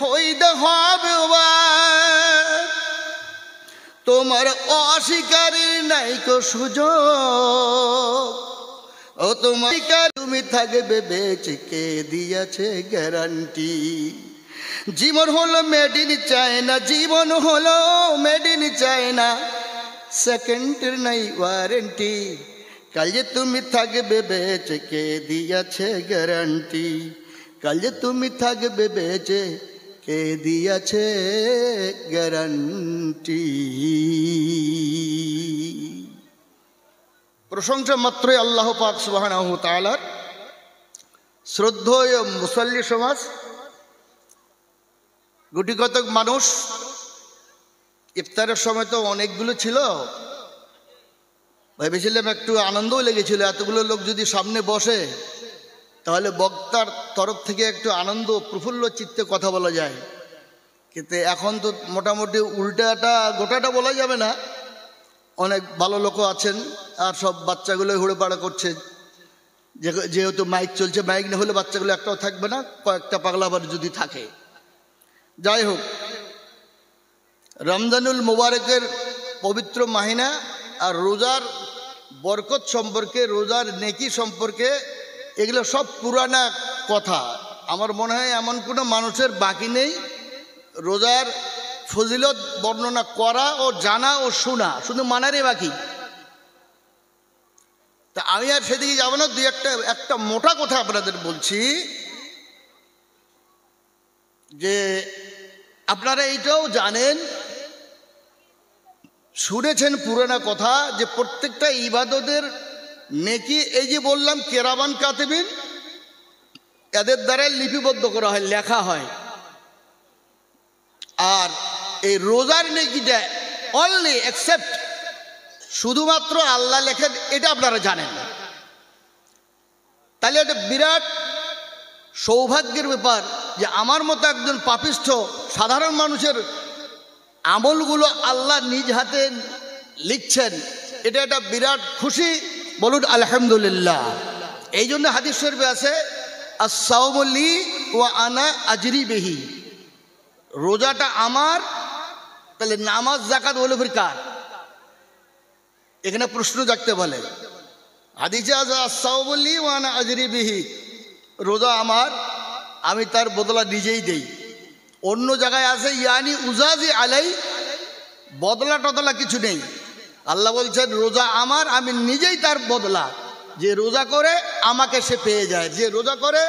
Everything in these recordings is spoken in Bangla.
হইতে হবে তোমার অস্বীকারের নাইকো সুযোগ। ও তোমার তুমি থাকবে বেঁচে, কে দিয়েছে গ্যারান্টি? জীবন হলো মেড ইন চায়না, জীবন হলো মেড ইন চায়না, সেকেন্ডের নাই ওয়ারেন্টি। কাল যে তুমি থাকবে বেঁচে, কে দিয়েছে গ্যারান্টি? কাল যে তুমি থাকবে বেঁচে, কে দিয়েছে গ্যারান্টি? প্রশংসা মাত্রই আল্লাহ পাক সুবহানাহু ওয়া তাআলার। শ্রদ্ধেয় মুসল্লি সমাজ, গুটি কতক মানুষ ইফতারের সময় তো অনেকগুলো ছিল, ভেবেছিলাম একটু আনন্দও লেগেছিল, এতগুলো লোক যদি সামনে বসে তাহলে বক্তার তরফ থেকে একটু আনন্দ প্রফুল্ল চিত্তে কথা বলা যায়। কিন্তু এখন তো মোটামুটি উল্টাটা গোটাটা বলা যাবে না, অনেক ভালো লোকও আছেন, আর সব বাচ্চাগুলো হুড়োপাড়া করছে, যেহেতু মাইক চলছে, মাইক না হলে বাচ্চাগুলো একটাও থাকবে না, কয়েকটা পাগলাবার যদি থাকে। যাই হোক, রমজানুল মুবারকের পবিত্র মাহিনা আর রোজার বরকত সম্পর্কে, রোজার নেকি সম্পর্কে, এগুলো সব পুরানা কথা। আমার মনে হয় এমন কোনো মানুষের বাকি নেই রোজার ফজিলত বর্ণনা করা ও জানা ও শোনা, শুধু মানারই বাকি। তা আমি আর সেদিকে যাব না, দুই একটা মোটা কথা আপনাদের বলছি, যে আপনারা এইটাও জানেন, শুনেছেন পুরানা কথা, যে প্রত্যেকটা ইবাদতের নেকি, এই যে বললাম কেরামান কাতিবিন, এদের দ্বারা লিপিবদ্ধ করা হয়, লেখা হয়। আর এই রোজার নেকিটা অনলি এক্সেপ্ট শুধুমাত্র আল্লাহ লেখেন, এটা আপনারা জানেন। তাহলে এটা বিরাট সৌভাগ্যের ব্যাপার যে আমার মতো একজন পাপিষ্ঠ সাধারণ মানুষের আমলগুলো আল্লাহ নিজ হাতে লিখছেন, এটা একটা বিরাট খুশি, বলুন আলহামদুলিল্লাহ। এই জন্য হাদিস শরীফে আছে, আস-সাওমু লি ওয়া আনা আজরি বিহি, রোজাটা আমার, তাহলে নামাজ যাকাত হলো ফির কার? এখানে প্রশ্ন জাগতে বলে। হাদিসে আছে আস-সাওমু লি ওয়া আনা আজরি বিহি, রোজা আমার, আমি তার বদলা নিজেই দেই। অন্য জায়গায় আছে ইয়ানি উজাজি আলাই, বদলা টদলা কিছু নেই। আল্লাহ বলছেন রোজা আমার, আমি নিজেই তার বদলা। যে রোজা করে আমাকে সে পেয়ে যায়, যে রোজা করে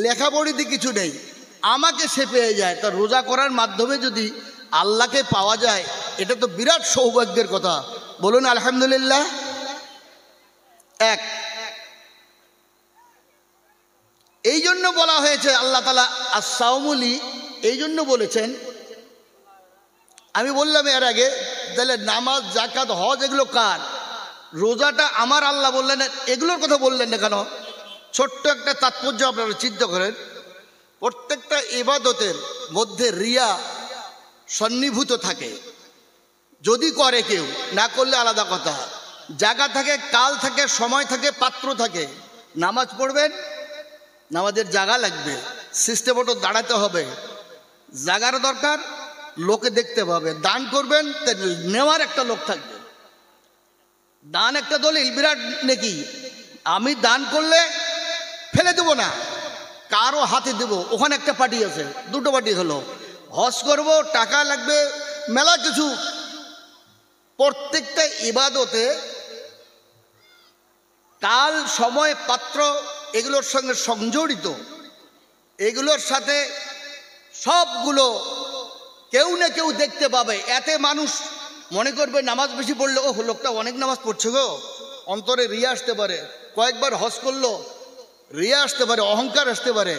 লেখাপড়িতে কিছু নেই, আমাকে সে পেয়ে যায়। তার রোজা করার মাধ্যমে যদি আল্লাহকে পাওয়া যায়, এটা তো বিরাট সৌভাগ্যের কথা, বলুন আলহামদুলিল্লাহ। এক, এই জন্য বলা হয়েছে আল্লাহ তাআলা আস-সাওমু লি, এই জন্য বলেছেন। আমি বললাম এর আগে, তাহলে নামাজ যাকাত হজ এগুলো কার? রোজাটা আমার, আল্লাহ বললেন, এগুলোর কথা বললেন না কেন? ছোট্ট একটা তাৎপর্য আপনারা চিন্তা করেন। প্রত্যেকটা ইবাদতের মধ্যে রিয়া সন্নিভূত থাকে, যদি করে কেউ, না করলে আলাদা কথা। জায়গা থাকে, কাল থাকে, সময় থাকে, পাত্র থাকে। নামাজ পড়বেন, নামাজের জায়গা লাগবে, সিস্টেম মতো দাঁড়াতে হবে, জায়গার দরকার, লোকে দেখতে পাবে। দান করবেন, নেওয়ার একটা লোক থাকবে। দান একটা দলিল, বিরাট নেকি। আমি দান করলে ফেলে দেবো না, কারো হাতে দেব, ওখানে একটা পার্টি আছে, দুটো পার্টি হলো। হজ করব, টাকা লাগবে, মেলা কিছু। প্রত্যেকটা ইবাদতে কাল, সময়, পাত্র এগুলোর সঙ্গে সংজড়িত। এগুলোর সাথে সবগুলো কেউ না কেউ দেখতে পাবে। এতে মানুষ মনে করবে নামাজ বেশি পড়লে, ও লোকটা অনেক নামাজ পড়ছে গো, অন্তরে রিয়া আসতে পারে। কয়েকবার হজ করলো, রিয়া আসতে পারে, অহংকার আসতে পারে।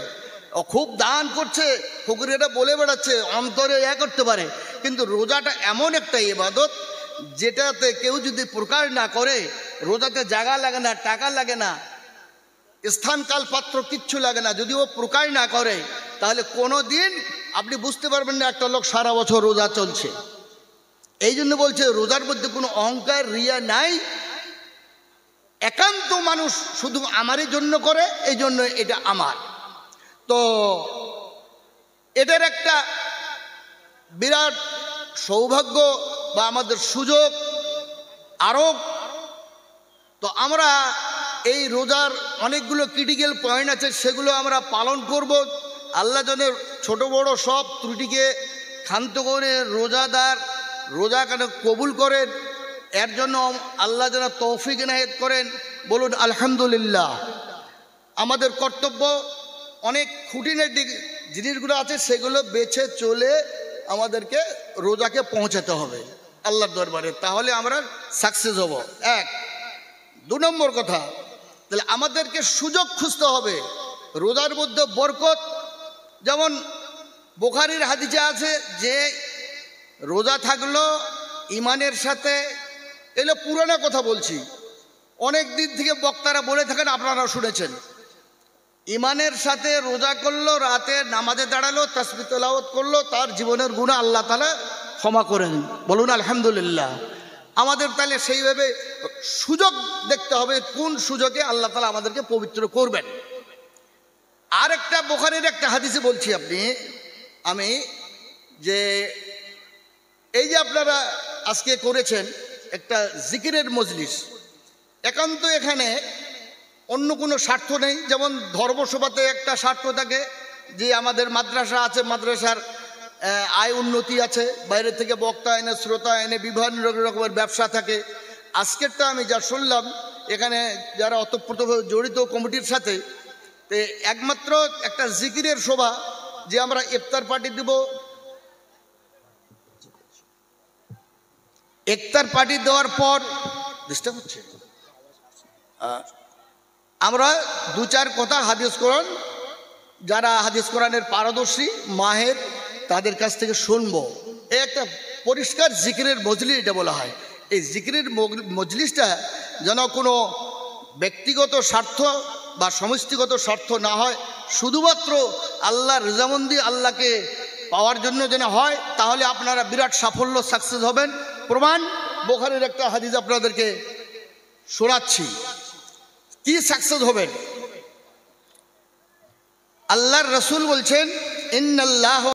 খুব দান করছে, ফকিরেরা বলে বেড়াচ্ছে, অন্তরে করতে পারে। কিন্তু রোজাটা এমন একটা ইবাদত, যেটাতে কেউ যদি প্রকাশ না করে, রোজাতে জায়গা লাগে না, টাকা লাগে না, স্থান কাল পাত্র কিচ্ছু লাগে না। যদি ও প্রকাশ না করে, তাহলে কোনো দিন আপনি বুঝতে পারবেন না একটা লোক সারা বছর রোজা চলছে। এই জন্য বলছে রোজার মধ্যে কোনো অহংকার, রিয়া নাই। একান্ত মানুষ শুধু আমারই জন্য করে, এই জন্য এটা আমার। তো এটার একটা বিরাট সৌভাগ্য বা আমাদের সুযোগ আরো। তো আমরা এই রোজার অনেকগুলো ক্রিটিক্যাল পয়েন্ট আছে, সেগুলো আমরা পালন করব। আল্লাহ যেন ছোট বড় সব ত্রুটিকে ক্ষান্ত করে রোজা কেন কবুল করেন, এর জন্য আল্লাহ যেন তৌফিক এনায়েত করেন। বলুন আলহামদুলিল্লাহ। আমাদের কর্তব্য অনেক খুঁটিনাটি জিনিসগুলো আছে, সেগুলো বেছে চলে আমাদেরকে রোজাকে পৌঁছাতে হবে আল্লাহর দরবারে, তাহলে আমরা সাকসেস হব। এক। 2 নম্বর কথা, তাহলে আমাদেরকে সুযোগ খুঁজতে হবে রোজার মধ্যে বরকত। যেমন বুখারীর হাদিসে আছে যে রোজা থাকলো ইমানের সাথে, এগুলো পুরানো কথা বলছি, অনেক দিন থেকে বক্তারা বলে থাকেন, আপনারা শুনেছেন। ইমানের সাথে রোজা করলো, রাতে নামাজে দাঁড়ালো, তাসবিহ তেলাওয়াত করলো, তার জীবনের গুনাহ আল্লাহ তাআলা ক্ষমা করেন। বলুন আলহামদুলিল্লাহ। আমাদের তাহলে সেইভাবে সুযোগ দেখতে হবে, কোন সুযোগে আল্লাহ তাআলা আমাদেরকে পবিত্র করবেন। আর একটা বুখারীর একটা হাদিসে বলছি আমি যে এই যে আপনারা আজকে করেছেন একটা জিকিরের মজলিস, একান্ত এখানে অন্য কোনো স্বার্থ নেই। যেমন ধর্মসভাতে একটা স্বার্থ থাকে যে আমাদের মাদ্রাসা আছে, মাদ্রাসার আয় উন্নতি আছে, বাইরে থেকে বক্তা এনে শ্রোতা এনে বিভিন্ন রকমের ব্যবসা থাকে। আজকেরটা আমি যা শুনলাম এখানে যারা অতপ্রতভাবে জড়িত কমিটির সাথে, একমাত্র একটা জিকিরের সভা, যে আমরা ইফতার পার্টি দেব, ইফতার পার্টি দেওয়ার পর ডিস্টার্ব হচ্ছে, আমরা 2-4 কথা হাদিস কোরআন, যারা হাদিস কোরআনের পারদর্শী মাহের, তাদের কাছ থেকে শুনবো। এই একটা পরিষ্কার জিকিরের মজলিস এটা বলা হয়। এই জিকিরের মজলিসটা যেন কোনো ব্যক্তিগত স্বার্থ বা সমষ্টিগত স্বার্থ না হয়, শুধুমাত্র আল্লাহর রিজামন্দি, আল্লাহকে পাওয়ার জন্য যেন হয়, তাহলে আপনারা বিরাট সাফল্য সাকসেস হবেন। প্রমাণ বুখারীর একটা হাদিস আপনাদেরকে শোনাচ্ছি, কি সাকসেস হবেন। আল্লাহর রাসূল বলছেন, ইন্নাল্লাহ